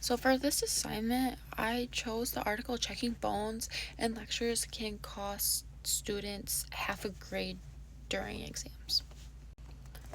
So for this assignment, I chose the article Checking Phones and Lectures Can Cost Students Half a Grade During Exams.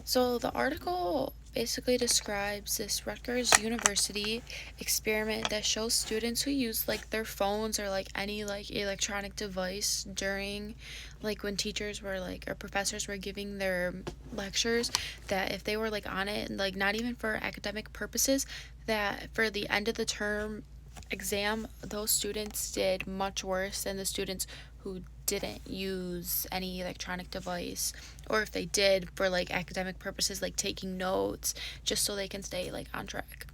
So the article basically describes this Rutgers University experiment that shows students who use like their phones or like any like electronic device during like when teachers were like or professors were giving their lectures, that if they were like on it and like not even for academic purposes, that for the end of the term exam those students did much worse than the students who didn't use any electronic device, or if they did for like academic purposes like taking notes just so they can stay like on track.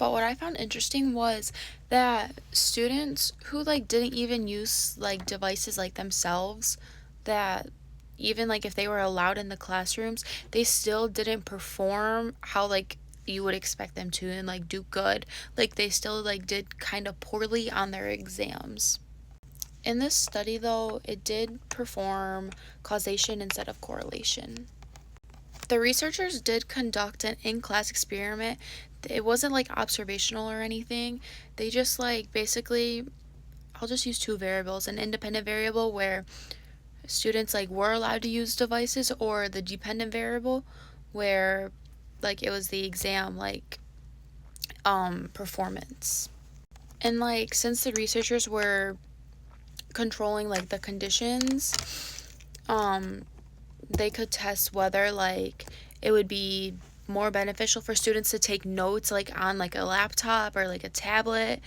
But what I found interesting was that students who like didn't even use like devices like themselves, that even like if they were allowed in the classrooms, they still didn't perform how like you would expect them to and like do good. Like they still like did kind of poorly on their exams. In this study, though, it did perform causation instead of correlation. The researchers did conduct an in class experiment. It wasn't like observational or anything. They just like basically, I'll just use two variables, an independent variable where students like were allowed to use devices, or the dependent variable where like it was the exam like performance. And like since the researchers were controlling like the conditions, um they could test whether like it would be more beneficial for students to take notes like on like a laptop or like a tablet,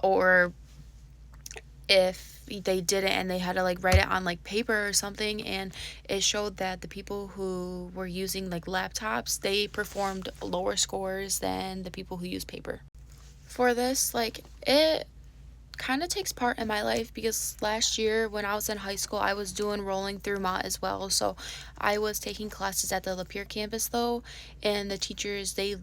or if they didn't and they had to like write it on like paper or something. And it showed that the people who were using like laptops, they performed lower scores than the people who use paper. For this, like it kind of takes part in my life because last year when I was in high school, I was doing rolling through Mott as well. So I was taking classes at the Lapeer campus though, and the teachers they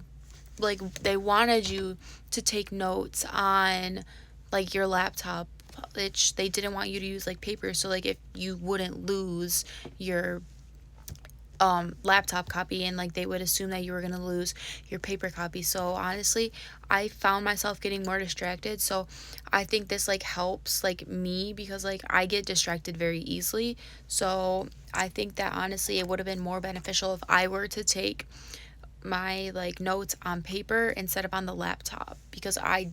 wanted you to take notes on like your laptop, which they didn't want you to use like paper, so like if you wouldn't lose your laptop copy, and like they would assume that you were going to lose your paper copy. So honestly, I found myself getting more distracted. So I think this like helps like me because like I get distracted very easily. So I think that honestly it would have been more beneficial if I were to take my like notes on paper instead of on the laptop, because I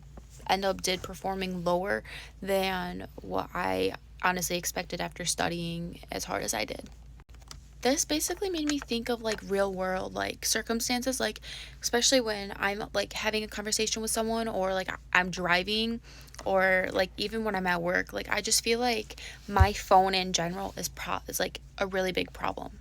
end up did performing lower than what I honestly expected after studying as hard as I did. This basically made me think of like real world like circumstances, like especially when I'm like having a conversation with someone, or like I'm driving, or like even when I'm at work. Like I just feel like my phone in general is like a really big problem.